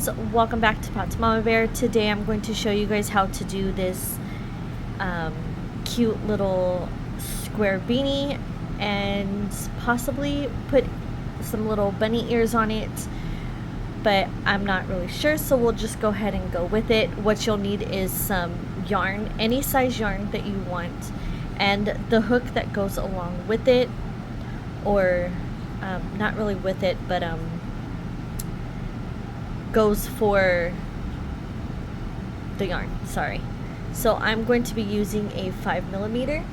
guys, welcome back to Pot's Mama Bear. Today I'm going to show you guys how to do this cute little square beanie and possibly put some little bunny ears on it, but I'm not really sure, so we'll just go ahead and go with it. What you'll need is some yarn, any size yarn that you want, and the hook that goes along with it, or not really with it, but goes for the yarn, sorry. So I'm going to be using a 5mm,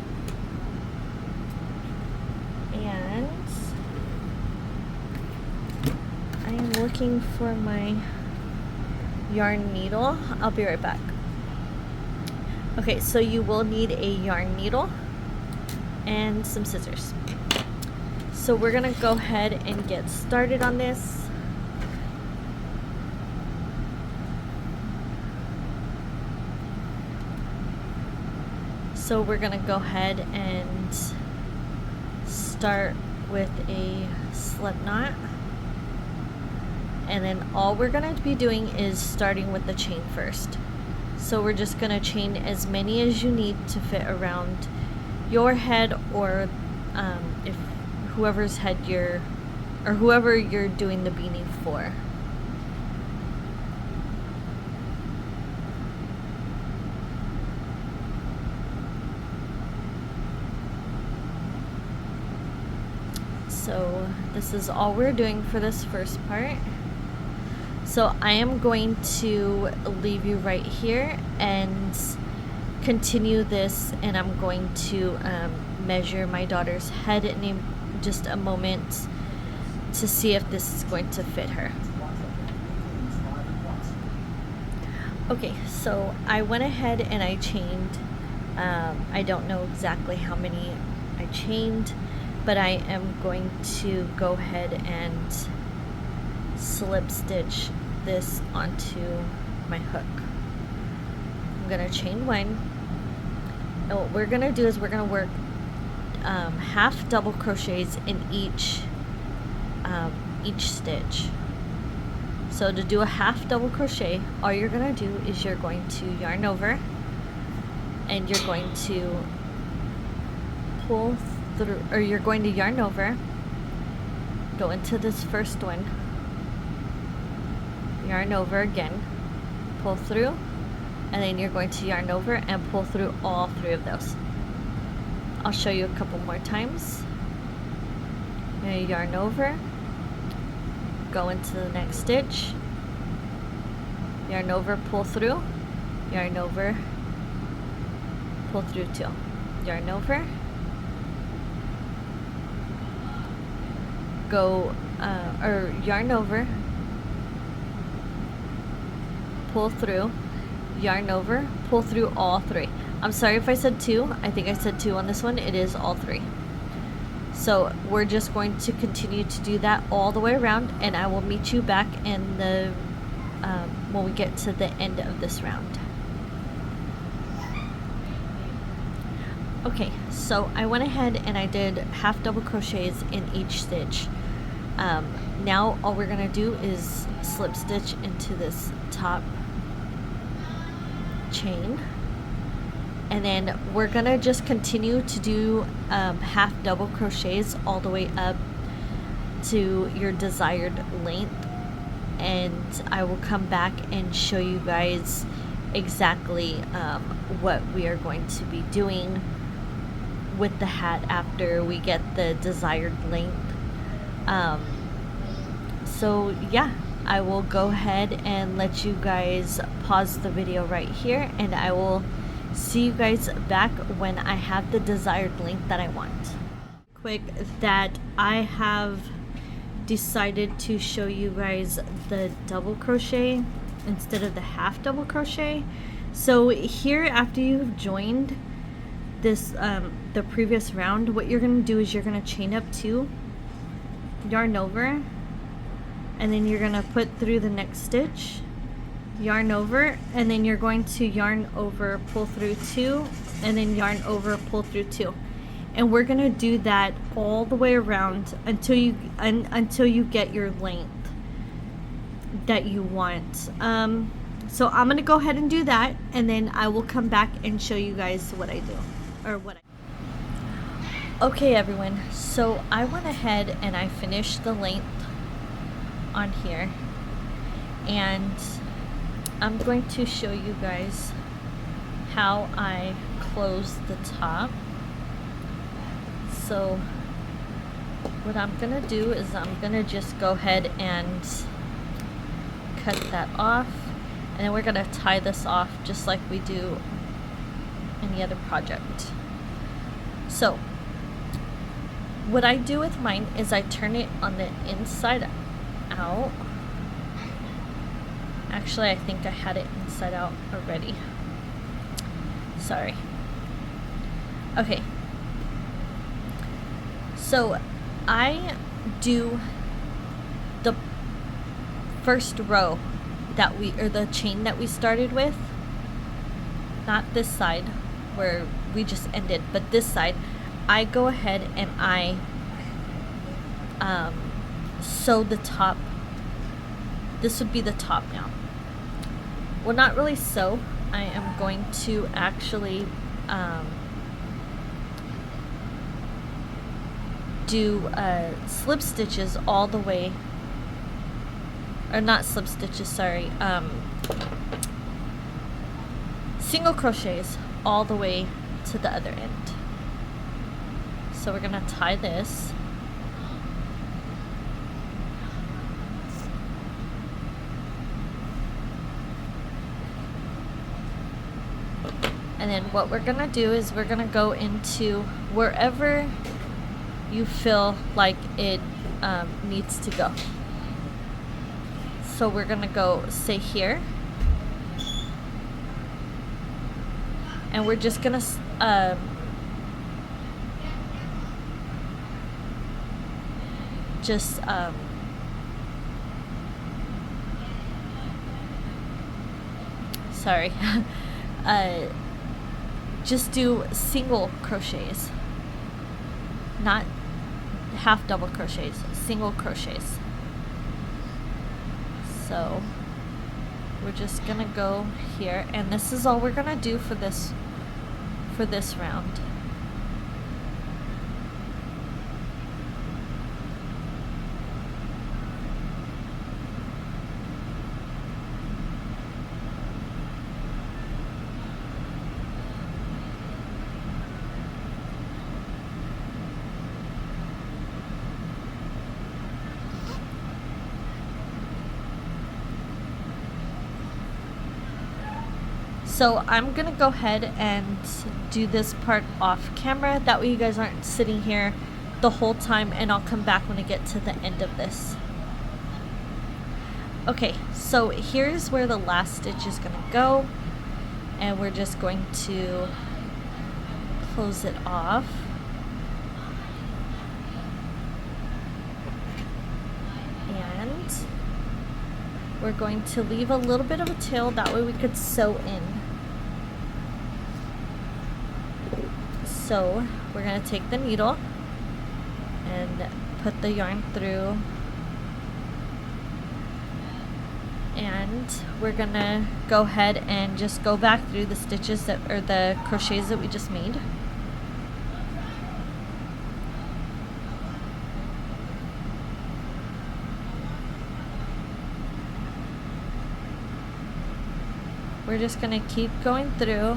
and I am looking for my yarn needle. I'll be right back. Okay, so you will need a yarn needle and some scissors. So we're gonna go ahead and get started on this. So we're gonna go ahead and start with a slip knot, and then all we're gonna be doing is starting with the chain first. So we're just gonna chain as many as you need to fit around your head, or if whoever's head you're, or whoever you're doing the beanie for. So this is all we're doing for this first part. So I am going to leave you right here and continue this, and I'm going to measure my daughter's head in just a moment to see if this is going to fit her. Okay, so I went ahead and I chained, I don't know exactly how many I chained, but I am going to go ahead and slip stitch this onto my hook. I'm gonna chain one, and what we're gonna do is we're gonna work half double crochets in each stitch. So to do a half double crochet, all you're gonna do is you're going to yarn over, and you're going to pull through, or you're going to yarn over, go into this first one, yarn over again, pull through, and then you're going to yarn over and pull through all three of those. I'll show you a couple more times. You're gonna yarn over, go into the next stitch, yarn over, pull through, yarn over, pull through two, yarn over, go or yarn over, pull through, yarn over, pull through all three. I'm sorry if I said two. I think I said two on this one. It is all three. So we're just going to continue to do that all the way around, and I will meet you back in the when we get to the end of this round. Okay, so I went ahead and I did half double crochets in each stitch. Now all we're gonna do is slip stitch into this top chain, and then we're gonna just continue to do half double crochets all the way up to your desired length, and I will come back and show you guys exactly what we are going to be doing with the hat after we get the desired length. So yeah, I will go ahead and let you guys pause the video right here, and I will see you guys back when I have the desired length that I want. Quick, that I have decided to show you guys the double crochet instead of the half double crochet. So here, after you've joined this the previous round, what you're going to do is you're going to chain up two, yarn over, and then you're going to put through the next stitch, yarn over, and then you're going to yarn over, pull through two, and then yarn over, pull through two. And we're going to do that all the way around until you get your length. that you want. So I'm gonna go ahead and do that, and then I will come back and show you guys what I do, or what I... Okay everyone, so I went ahead and I finished the length on here, and I'm going to show you guys how I close the top. So what I'm gonna do is I'm gonna just go ahead and cut that off, and then we're gonna tie this off just like we do any other project. So what I do with mine is I turn it on the inside out. Actually, I think I had it inside out already. Sorry. Okay. So I do the first row that the chain that we started with, not this side where we just ended, but this side, I go ahead and I sew the top. This would be the top now. Well, not really sew. I am going to actually do slip stitches all the way, or not slip stitches, sorry, single crochets all the way to the other end. So we're gonna tie this. And then what we're gonna do is we're gonna go into wherever you feel like it needs to go. So we're gonna go, say here, and we're just gonna sorry, just do single crochets, not half double crochets, single crochets. So we're just gonna go here, and this is all we're gonna do for this round. So I'm gonna go ahead and do this part off camera, that way you guys aren't sitting here the whole time, and I'll come back when I get to the end of this. Okay, so here's where the last stitch is gonna go, and we're just going to close it off. And we're going to leave a little bit of a tail, that way we could sew in. So we're going to take the needle and put the yarn through, and we're going to go ahead and just go back through the stitches that, or the crochets that we just made. We're just going to keep going through.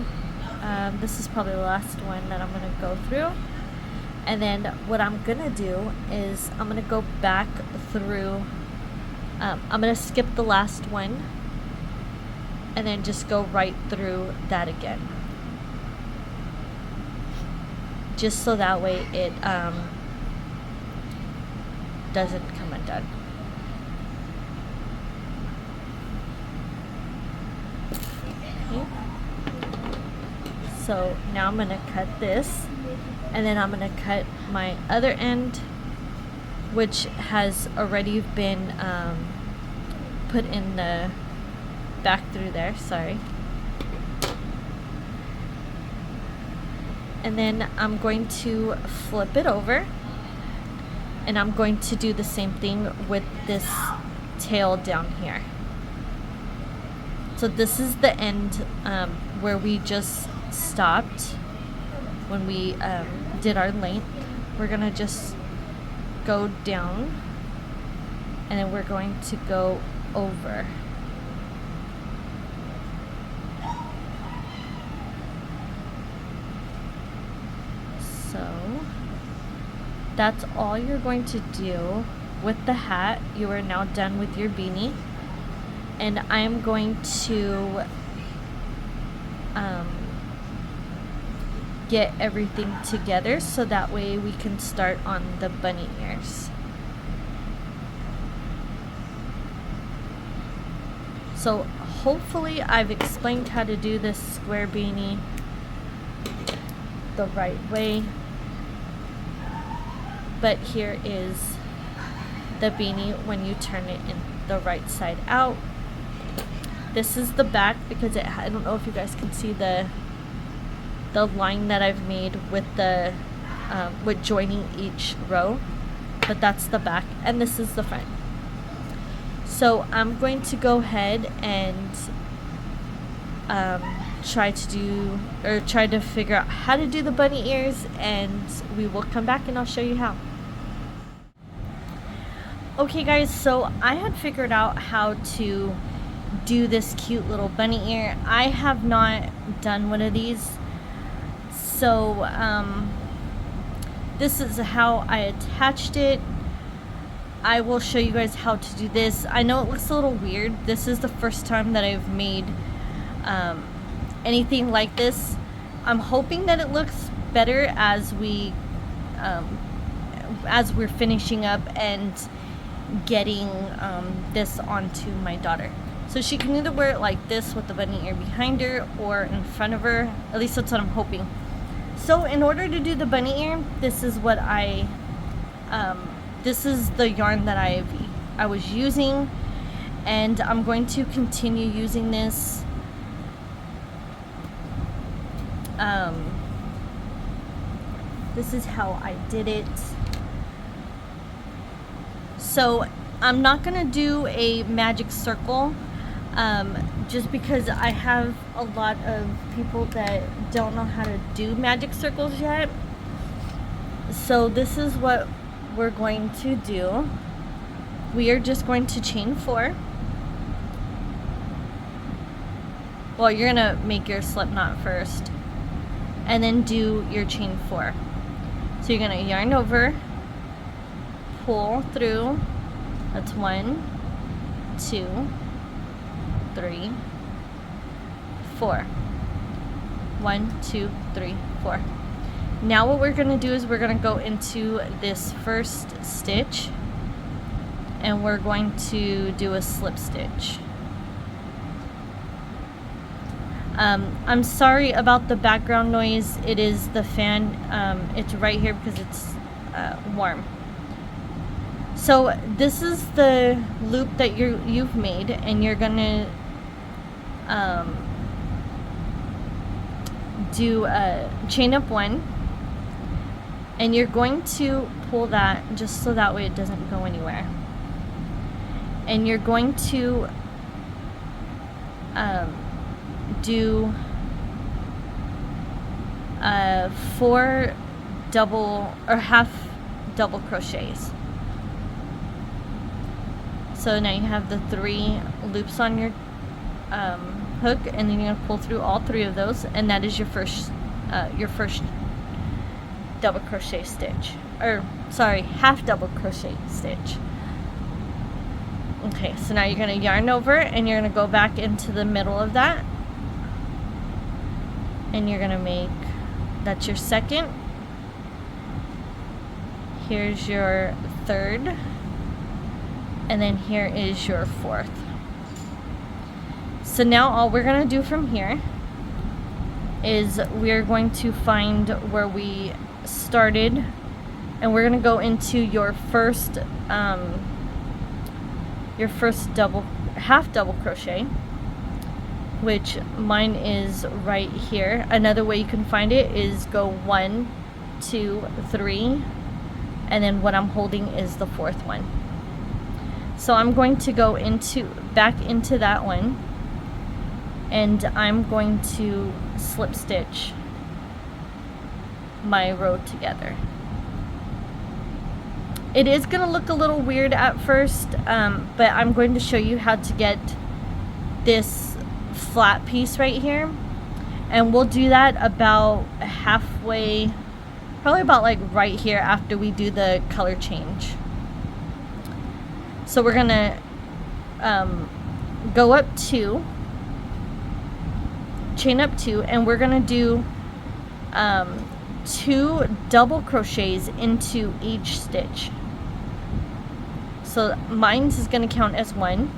This is probably the last one that I'm going to go through. And then what I'm going to do is I'm going to go back through. I'm going to skip the last one and then just go right through that again. Just so that way it doesn't come undone. Okay. So now I'm going to cut this, and then I'm going to cut my other end, which has already been put in the back through there, sorry. And then I'm going to flip it over, and I'm going to do the same thing with this tail down here. So this is the end where we just stopped when we did our length. We're gonna just go down, and then we're going to go over. So that's all you're going to do with the hat. You are now done with your beanie, and I'm going to get everything together so that way we can start on the bunny ears. So hopefully I've explained how to do this square beanie the right way. But here is the beanie when you turn it in the right side out. This is the back because I don't know if you guys can see the line that I've made with the with joining each row, but that's the back, and this is the front. So I'm going to go ahead and try to figure out how to do the bunny ears, and we will come back and I'll show you how. Okay guys, so I had figured out how to do this cute little bunny ear. I have not done one of these, so this is how I attached it. I will show you guys how to do this. I know it looks a little weird. This is the first time that I've made anything like this. I'm hoping that it looks better as we're finishing up and getting this onto my daughter. So she can either wear it like this with the bunny ear behind her or in front of her. At least that's what I'm hoping. So in order to do the bunny ear, this is what this is the yarn that I was using, and I'm going to continue using this. This is how I did it. So I'm not gonna do a magic circle, just because I have a lot of people that don't know how to do magic circles yet. So this is what we're going to do. We are just going to chain 4. Well, you're gonna make your slip knot first and then do your chain 4. So you're gonna yarn over, pull through. That's 1, 2, 3, 4. 1, 2, 3, 4. Now what we're going to do is we're going to go into this first stitch, and we're going to do a slip stitch. I'm sorry about the background noise. It is the fan. It's right here because it's warm. So this is the loop that you've made, and you're gonna do a chain up 1, and you're going to pull that just so that way it doesn't go anywhere. And you're going to do 4 double or half double crochets. So now you have the 3 loops on your hook, and then you're going to pull through all 3 of those, and that is your first double crochet stitch, or sorry, half double crochet stitch. Okay, so now you're going to yarn over, and you're going to go back into the middle of that, and you're going to make, that's your second, here's your third, and then here is your 4th. So now all we're going to do from here is we're going to find where we started, and we're going to go into your first half double crochet, which mine is right here. Another way you can find it is go 1, 2, 3, and then what I'm holding is the 4th one. So I'm going to go back into that one, and I'm going to slip stitch my row together. It is going to look a little weird at first, but I'm going to show you how to get this flat piece right here, and we'll do that about halfway, probably about like right here after we do the color change. So we're gonna go up 2, chain up 2, and we're gonna do 2 double crochets into each stitch. So mine's is gonna count as 1.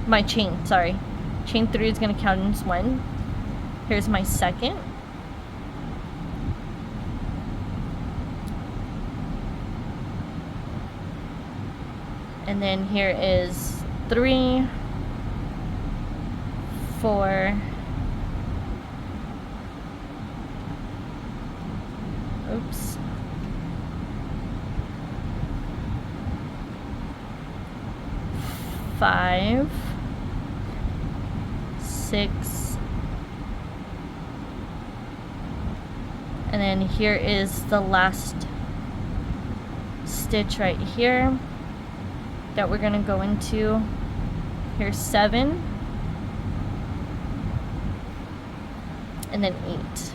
My chain 3 is gonna count as 1. Here's my second. And then here is 3, 4, oops, 5, 6, and then here is the last stitch right here that we're gonna go into. Here's 7, and then 8,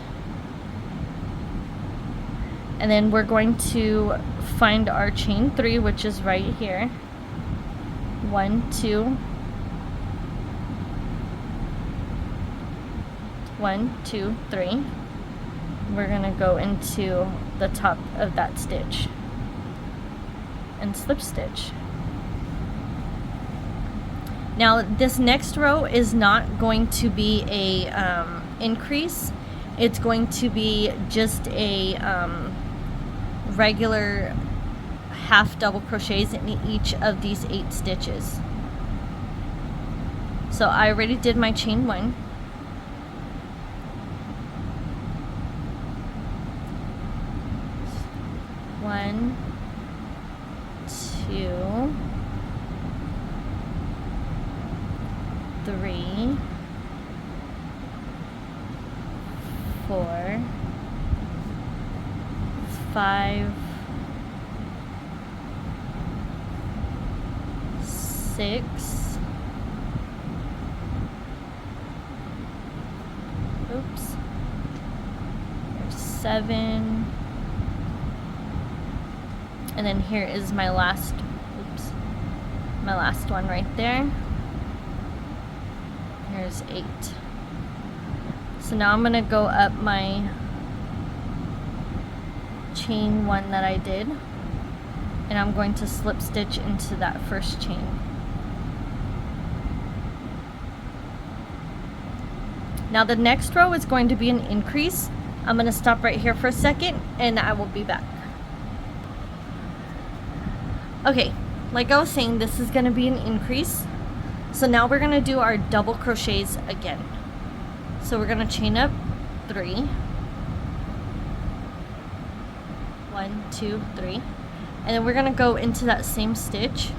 and then we're going to find our chain 3, which is right here. 1, 2, 1, 2, 3. We're gonna go into the top of that stitch and slip stitch. Now this next row is not going to be a increase. It's going to be just a regular half double crochets in each of these 8 stitches. So I already did my chain 1. One, 2, 3, 4, 5, 6, oops, there's 7, and then here is my last, oops, my last one right there. Here's 8. So now I'm gonna go up my chain 1 that I did, and I'm going to slip stitch into that first chain. Now the next row is going to be an increase. I'm gonna stop right here for a second and I will be back. Okay, like I was saying, this is gonna be an increase. So now we're gonna do our double crochets again. So we're gonna chain up 3. 1, 2, 3. And then we're gonna go into that same stitch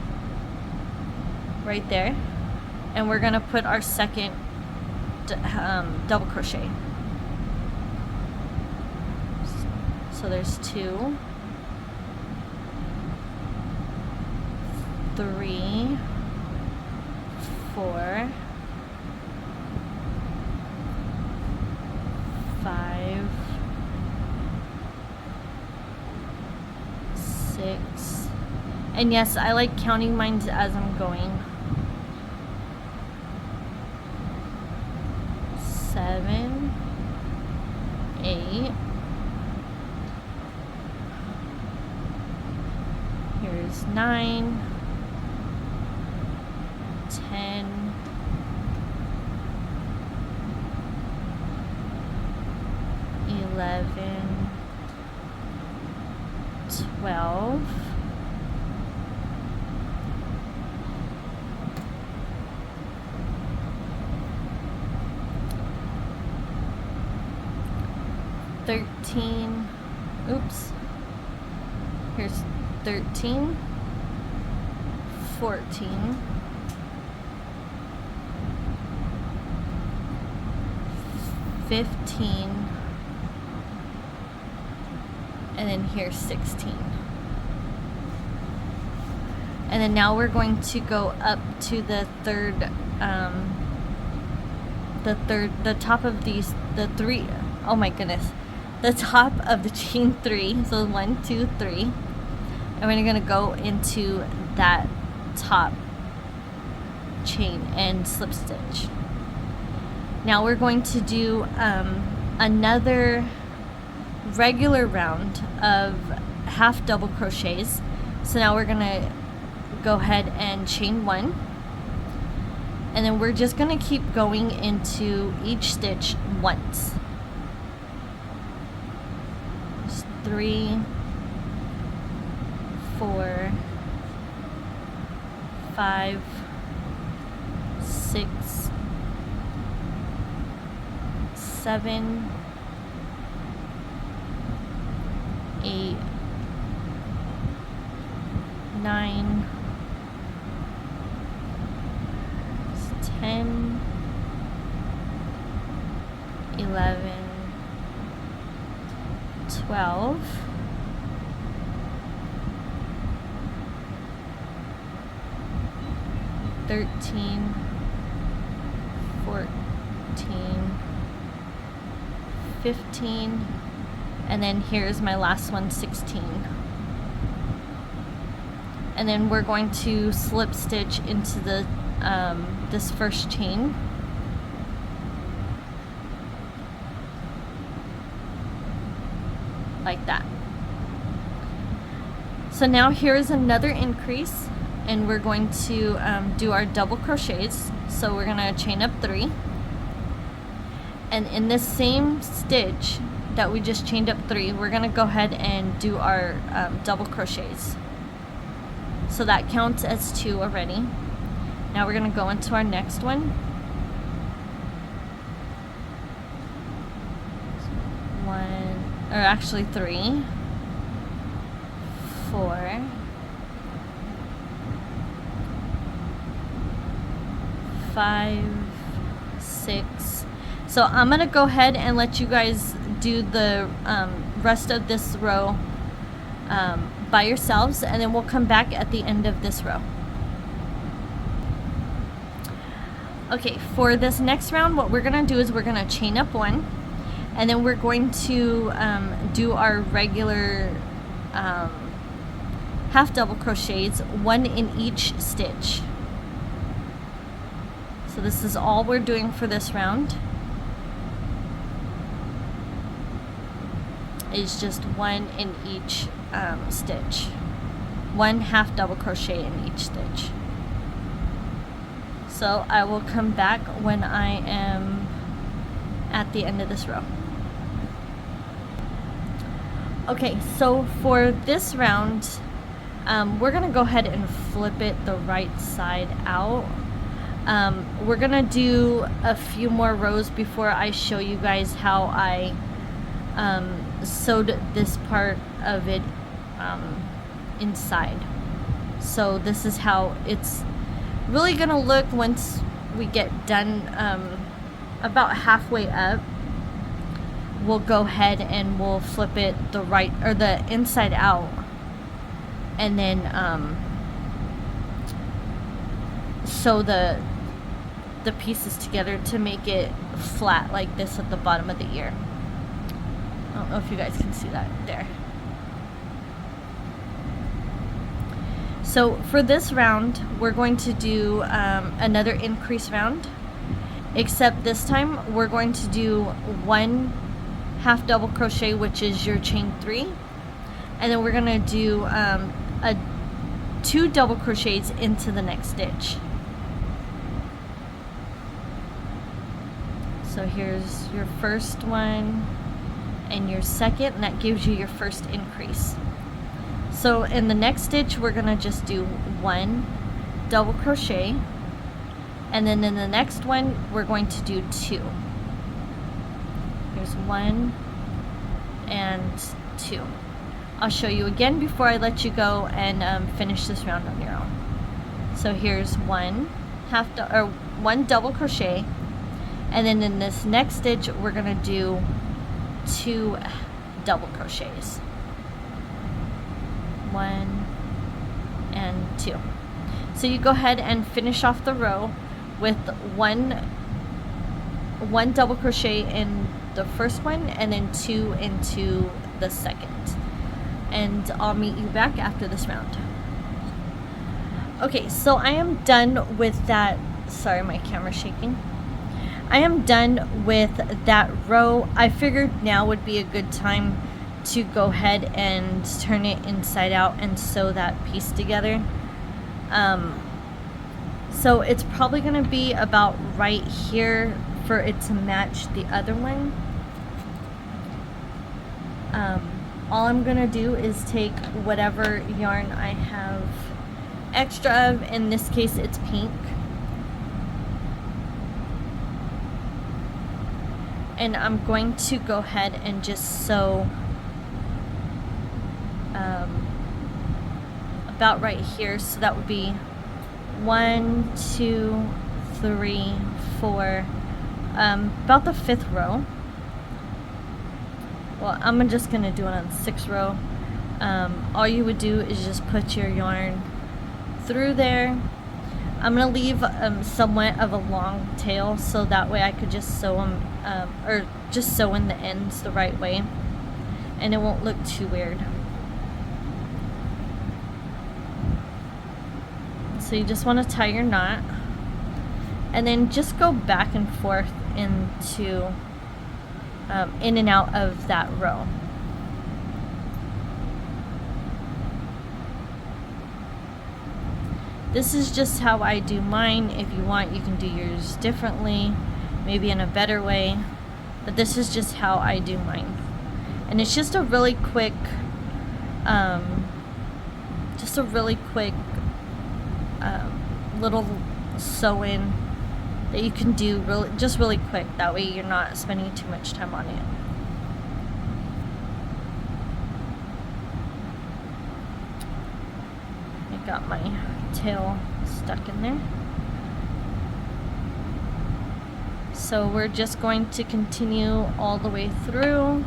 right there. And we're gonna put our second double crochet. So there's 2, 3, 4, 5, 6, and yes, I like counting mine as I'm going. 7, 8, here's 9, 10, 11, 12, 13, oops, here's 13, 14, 15, and then here's 16. And then now we're going to go up to the third, the top of these, the three, oh my goodness, the top of the chain 3. So 1, 2, 3, and we're gonna go into that top chain and slip stitch. Now we're going to do another regular round of half double crochets. So now we're gonna go ahead and chain 1, and then we're just gonna keep going into each stitch once. Just 3, 4, 5, 6, 7, 8, 9, 10, 11, 12, 13, 14, 15, and then here's my last one, 16. And then we're going to slip stitch into the this first chain. Like that. So now here is another increase, and we're going to do our double crochets. So we're gonna chain up 3, and in this same stitch that we just chained up 3, we're gonna go ahead and do our double crochets. So that counts as 2 already. Now we're gonna go into our next one. 1, or actually 3, 4, 5, 6. So I'm gonna go ahead and let you guys do the rest of this row by yourselves, and then we'll come back at the end of this row. Okay, for this next round, what we're gonna do is we're gonna chain up 1, and then we're going to do our regular half double crochets, 1 in each stitch. So this is all we're doing for this round. Is just 1 in each stitch. 1 half double crochet in each stitch. So I will come back when I am at the end of this row. Okay, so for this round, we're gonna go ahead and flip it the right side out. We're gonna do a few more rows before I show you guys how I sewed this part of it inside. So this is how it's really gonna look once we get done. About halfway up, we'll go ahead and we'll flip it the right, or the inside out, and then sew the pieces together to make it flat like this at the bottom of the ear. I don't know if you guys can see that there. So for this round, we're going to do another increase round, except this time we're going to do 1 half double crochet, which is your chain 3, and then we're gonna do 2 double crochets into the next stitch. So here's your first one and your second, and that gives you your first increase. So in the next stitch, we're gonna just do 1 double crochet, and then in the next one, we're going to do 2. Here's 1 and 2. I'll show you again before I let you go and finish this round on your own. So here's 1 double crochet, And then in this next stitch, we're gonna do 2 double crochets. 1 and 2. So you go ahead and finish off the row with one double crochet in the first one and then 2 into the second. And I'll meet you back after this round. Okay, so I am done with that. Sorry, my camera's shaking. I am done with that row. I figured now would be a good time to go ahead and turn it inside out and sew that piece together. So it's probably going to be about right here for it to match the other one. All I'm going to do is take whatever yarn I have extra of. In this case, it's pink. And I'm going to go ahead and just sew about right here. So that would be 1, 2, 3, 4, about the 5th row. Well, I'm just gonna do it on 6th row. All you would do is just put your yarn through there. I'm gonna leave somewhat of a long tail, so that way I could just sew them, or just sew in the ends the right way, and it won't look too weird. So you just want to tie your knot, and then just go back and forth into in and out of that row. This is just how I do mine. If you want, you can do yours differently, maybe in a better way, but this is just how I do mine. And it's just a really quick little sew-in that you can do really quick. That way you're not spending too much time on it. I got my tail stuck in there. So we're just going to continue all the way through.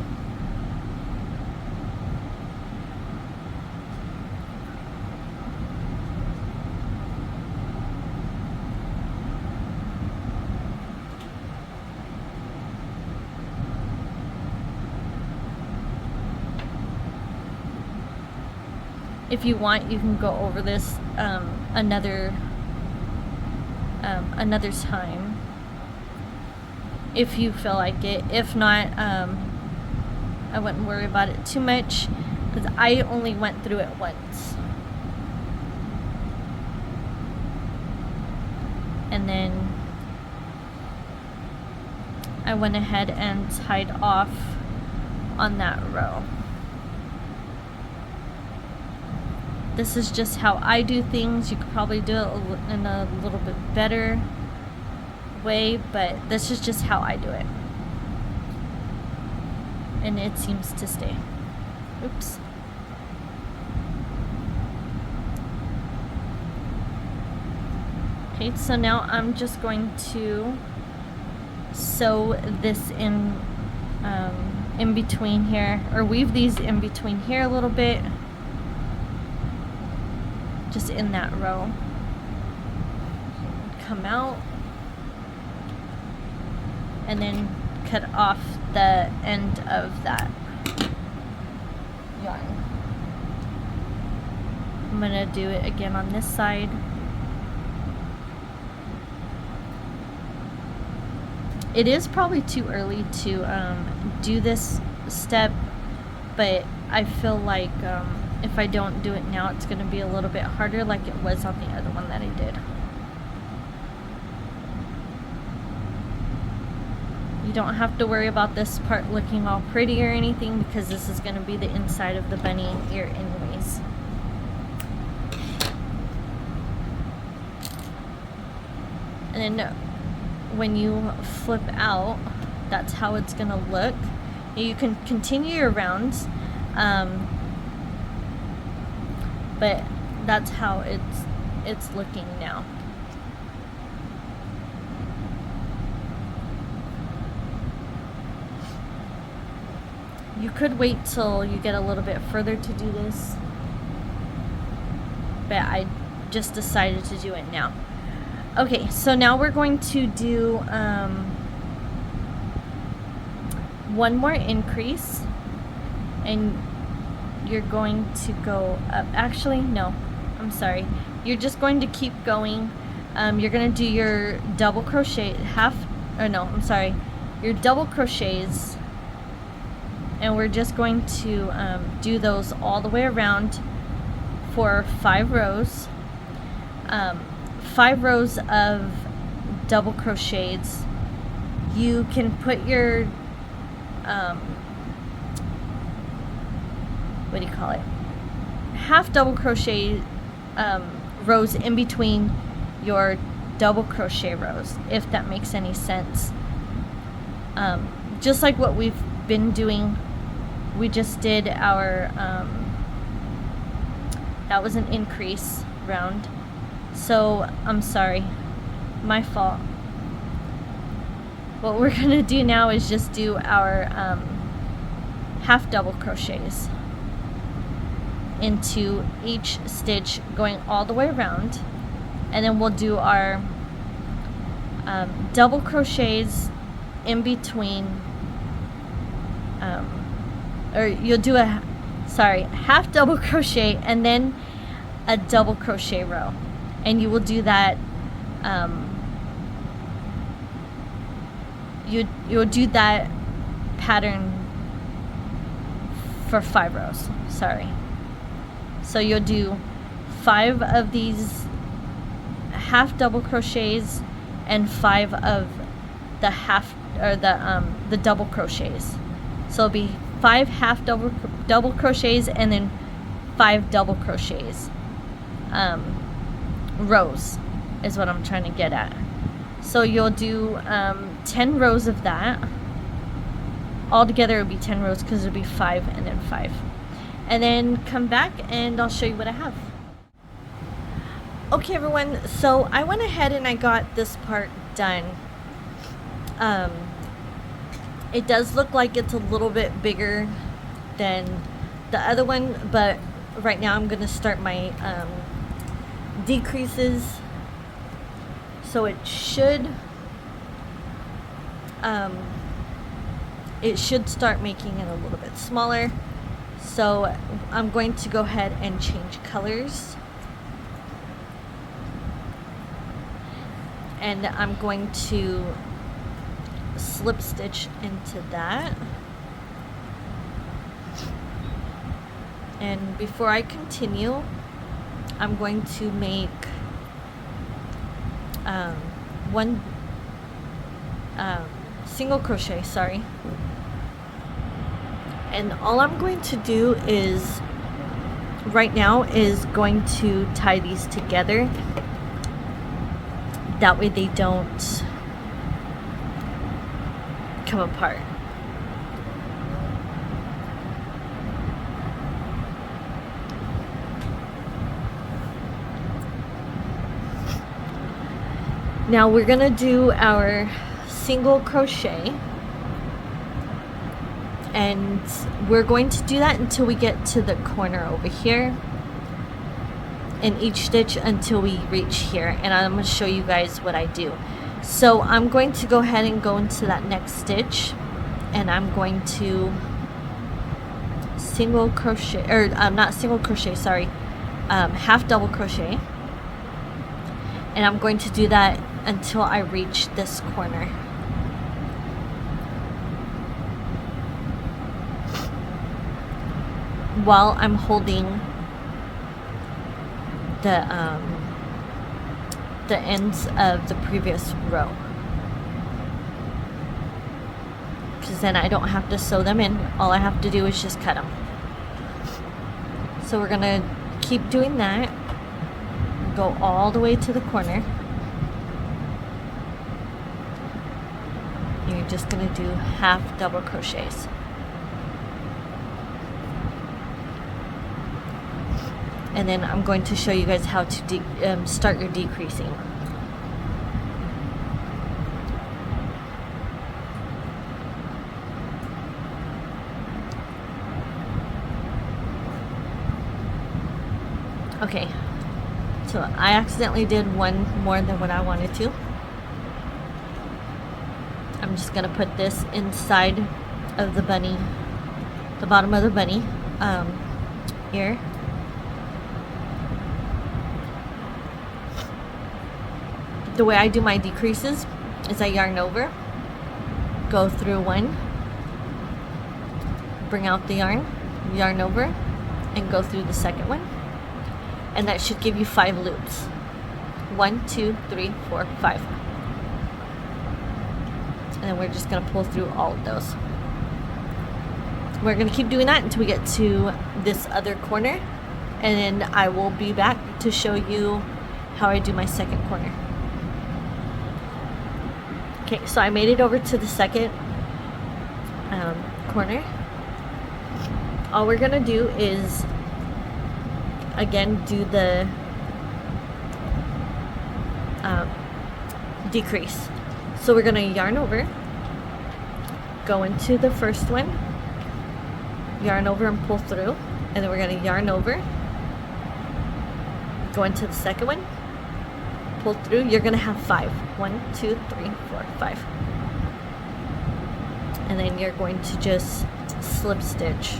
If you want, you can go over this another time if you feel like it. If not, I wouldn't worry about it too much, because I only went through it once. And then I went ahead and tied off on that row. This is just how I do things. You could probably do it in a little bit better way, but this is just how I do it. And it seems to stay. Oops. Okay, so now I'm just going to sew this in between here, or weave these in between here a little bit. Just in that row. Come out and then cut off the end of that yarn. I'm gonna do it again on this side. It is probably too early to do this step, but I feel like if I don't do it now, it's going to be a little bit harder, like it was on the other one that I did. You don't have to worry about this part looking all pretty or anything, because this is going to be the inside of the bunny ear anyways. And then when you flip out, that's how it's going to look. You can continue your rounds, but that's how it's looking now. You could wait till you get a little bit further to do this, but I just decided to do it now. Okay, so now we're going to do one more increase, and you're going to go up. Actually, no, I'm sorry. You're just going to keep going. You're going to do your double crochet your double crochets, and we're just going to do those all the way around for 5 rows. 5 rows of double crochets. You can put your what do you call it, half double crochet rows in between your double crochet rows, if that makes any sense. Just like what we've been doing, we just did our that was an increase round, so I'm sorry, my fault. What we're gonna do now is just do our half double crochets into each stitch going all the way around, and then we'll do our double crochets in between, or you'll do half double crochet and then a double crochet row, and you will do that you'll do that pattern for 5 rows. Sorry. So you'll do 5 of these half double crochets and 5 of the half, or the double crochets. So it'll be 5 half double crochets and then 5 double crochets. Rows is what I'm trying to get at. So you'll do 10 rows of that. Altogether it would be 10 rows because it would be 5 and then 5. And then come back and I'll show you what I have. Okay everyone, so I went ahead and I got this part done. It does look like it's a little bit bigger than the other one, but right now I'm going to start my decreases. So it should start making it a little bit smaller. So I'm going to go ahead and change colors, and I'm going to slip stitch into that. And before I continue, I'm going to make one single crochet, sorry. And all I'm going to do is right now is going to tie these together. That way they don't come apart. Now we're gonna do our single crochet, and we're going to do that until we get to the corner over here, in each stitch until we reach here, and I'm going to show you guys what I do. So I'm going to go ahead and go into that next stitch, and I'm going to single crochet, or not single crochet, sorry, half double crochet, and I'm going to do that until I reach this corner. While I'm holding the ends of the previous row, because then I don't have to sew them in. All I have to do is just cut them. So we're gonna keep doing that, go all the way to the corner. You're just gonna do half double crochets. And then I'm going to show you guys how to start your decreasing. Okay, so I accidentally did one more than what I wanted to. I'm just gonna put this inside of the bunny, the bottom of the bunny ear. The way I do my decreases is I yarn over, go through one, bring out the yarn over, and go through the second one. And that should give you 5 loops. 1, 2, 3, 4, 5. And then we're just gonna pull through all of those. We're gonna keep doing that until we get to this other corner, and then I will be back to show you how I do my second corner. Okay, so I made it over to the second corner. All we're gonna do is again do the decrease. So we're gonna yarn over, go into the first one, yarn over and pull through, and then we're gonna yarn over, go into the second one, pull through. You're gonna have 5. 1, 2, 3, 4, 5. And then you're going to just slip stitch,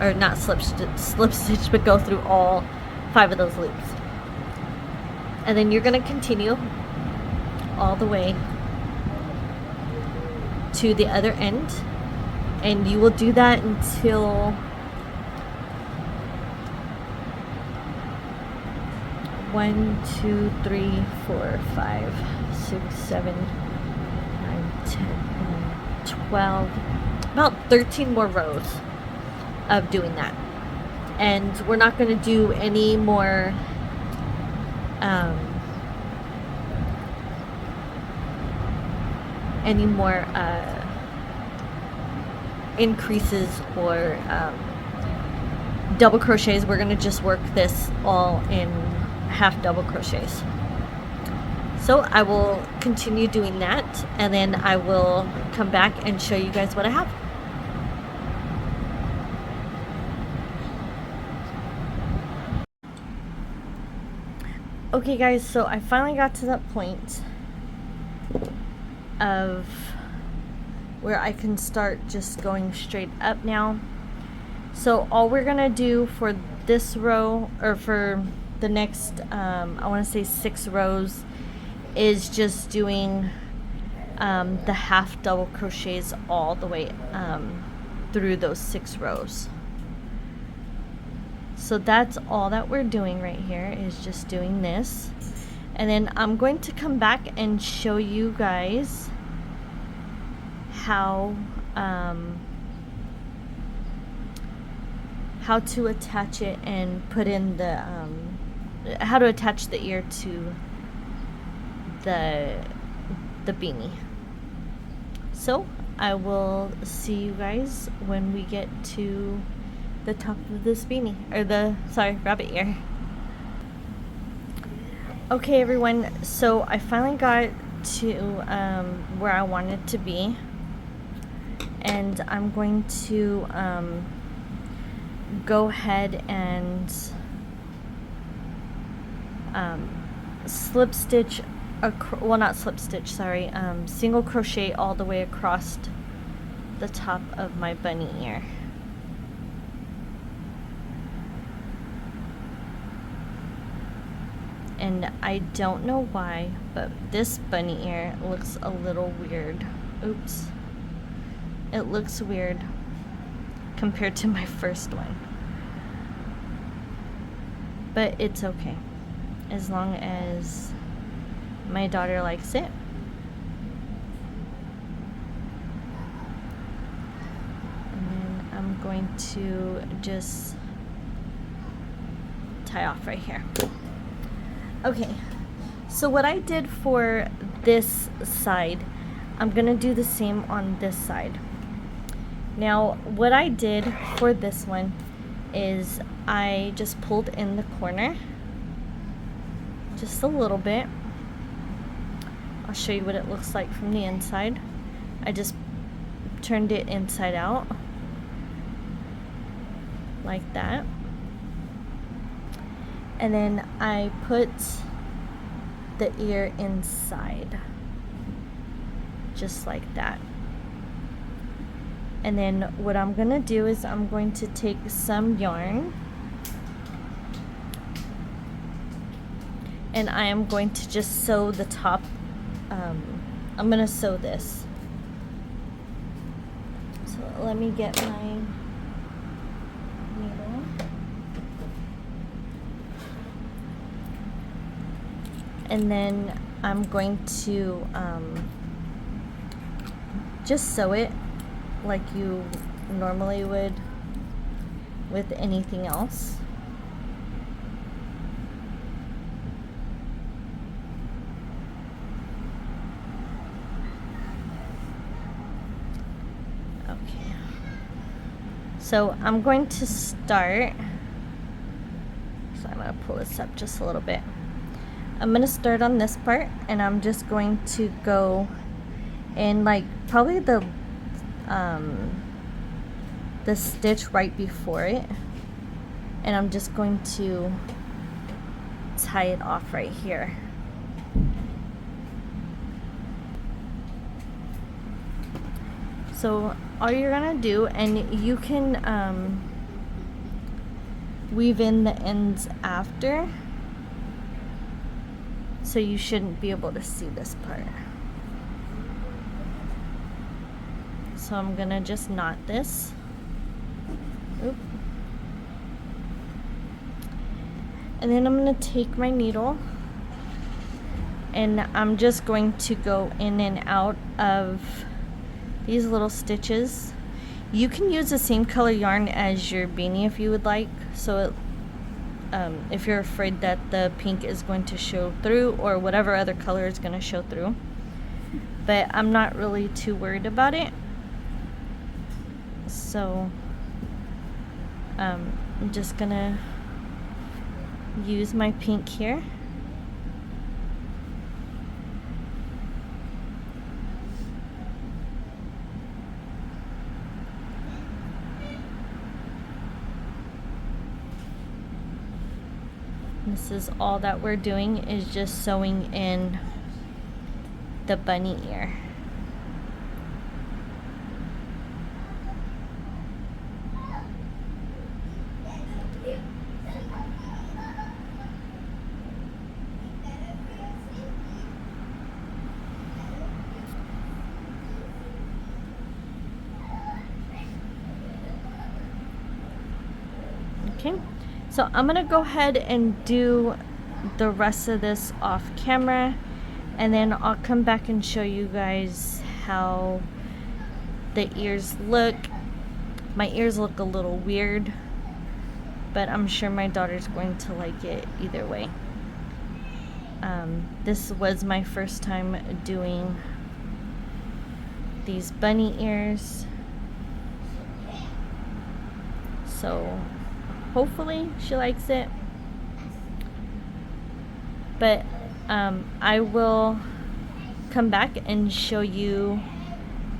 or not slip stitch, but go through all 5 of those loops. And then you're gonna continue all the way to the other end, and you will do that until one, 2, 3, 4, 5, 6, 7, 9, 10, 12, about 13 more rows of doing that. And we're not going to do any more increases or double crochets. We're going to just work this all in half double crochets. So I will continue doing that, and then I will come back and show you guys what I have. Okay guys, so I finally got to that point of where I can start just going straight up now. So all we're gonna do for this row, or for the next I want to say 6 rows, is just doing the half double crochets all the way through those 6 rows. So that's all that we're doing right here, is just doing this. And then I'm going to come back and show you guys how to attach it and put in the how to attach the ear to the beanie. So I will see you guys when we get to the top of this beanie, or the, sorry, rabbit ear. Okay everyone, so I finally got to where I wanted to be, and I'm going to go ahead and slip stitch, well, not slip stitch, sorry, single crochet all the way across the top of my bunny ear. And I don't know why, but this bunny ear looks a little weird. Oops. It looks weird compared to my first one. But it's okay, as long as my daughter likes it. And then I'm going to just tie off right here. Okay, so what I did for this side, I'm gonna do the same on this side. Now, what I did for this one is I just pulled in the corner just a little bit. I'll show you what it looks like from the inside. I just turned it inside out like that. and then I put the ear inside, just like that. And then what I'm gonna do is I'm going to take some yarn and I am going to just sew the top. I'm gonna sew this. So let me get my needle. And then I'm going to just sew it like you normally would with anything else. Okay. So I'm going to start. So I'm going to pull this up just a little bit. I'm going to start on this part, and I'm just going to go in like probably the stitch right before it, and I'm just going to tie it off right here. So all you're gonna do, and you can weave in the ends after, so you shouldn't be able to see this part. So I'm gonna just knot this. Oop. And then I'm gonna take my needle and I'm just going to go in and out of these little stitches. You can use the same color yarn as your beanie if you would like. So if you're afraid that the pink is going to show through, or whatever other color is going to show through. But I'm not really too worried about it. So I'm just gonna use my pink here. This is all that we're doing, is just sewing in the bunny ear. Okay, so I'm gonna go ahead and do the rest of this off camera, and then I'll come back and show you guys how the ears look. My ears look a little weird, but I'm sure my daughter's going to like it either way. This was my first time doing these bunny ears, so hopefully she likes it. But I will come back and show you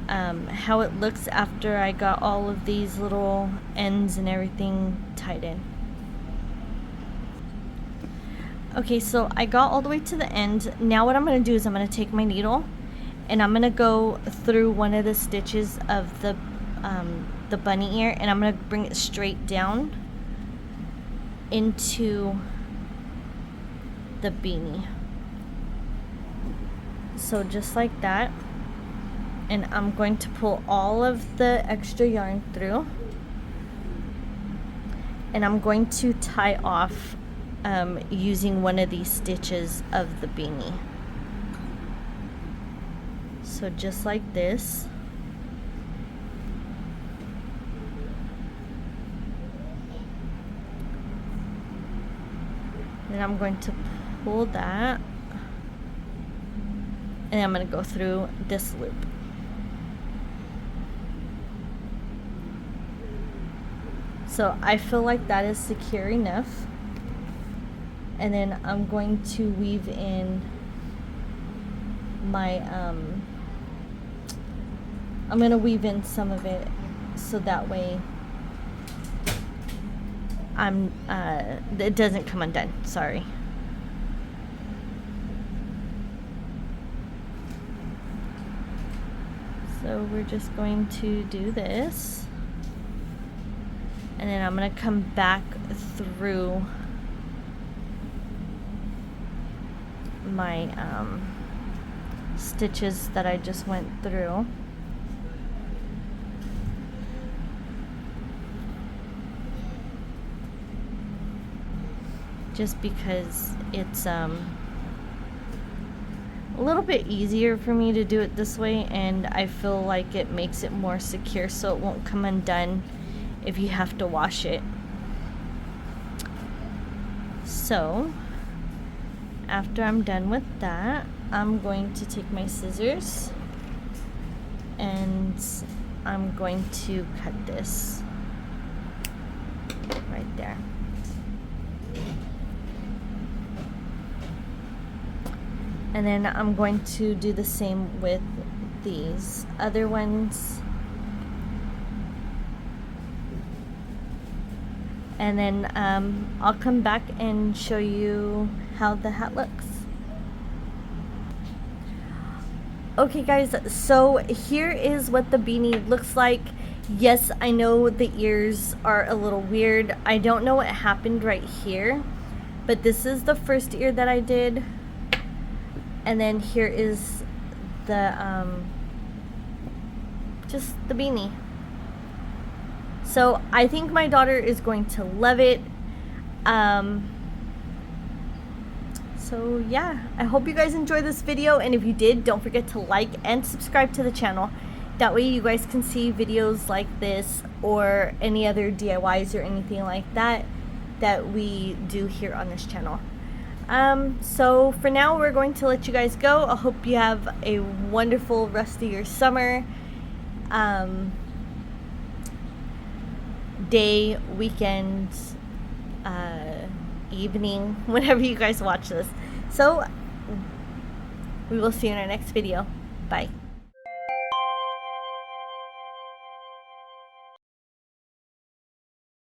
how it looks after I got all of these little ends and everything tied in. Okay, so I got all the way to the end. Now what I'm going to do is I'm going to take my needle and I'm going to go through one of the stitches of the bunny ear, and I'm going to bring it straight down into the beanie. So just like that. And I'm going to pull all of the extra yarn through, and I'm going to tie off using one of these stitches of the beanie. So just like this. And I'm going to pull that, and I'm going to go through this loop. So I feel like that is secure enough. And then I'm going to weave in my, I'm going to weave in some of it so that way it doesn't come undone, sorry. So we're just going to do this, and then I'm gonna come back through my stitches that I just went through. Just because it's a little bit easier for me to do it this way, and I feel like it makes it more secure so it won't come undone if you have to wash it. So after I'm done with that, I'm going to take my scissors and I'm going to cut this right there. And then I'm going to do the same with these other ones. And then I'll come back and show you how the hat looks. Okay guys, so here is what the beanie looks like. Yes, I know the ears are a little weird. I don't know what happened right here, but this is the first ear that I did. And then here is the just the beanie. So I think my daughter is going to love it. So yeah, I hope you guys enjoyed this video, and if you did, don't forget to like and subscribe to the channel. That way you guys can see videos like this or any other DIYs or anything like that that we do here on this channel. So for now, we're going to let you guys go. I hope you have a wonderful rest of your summer, day, weekend, evening, whenever you guys watch this. So we will see you in our next video. Bye.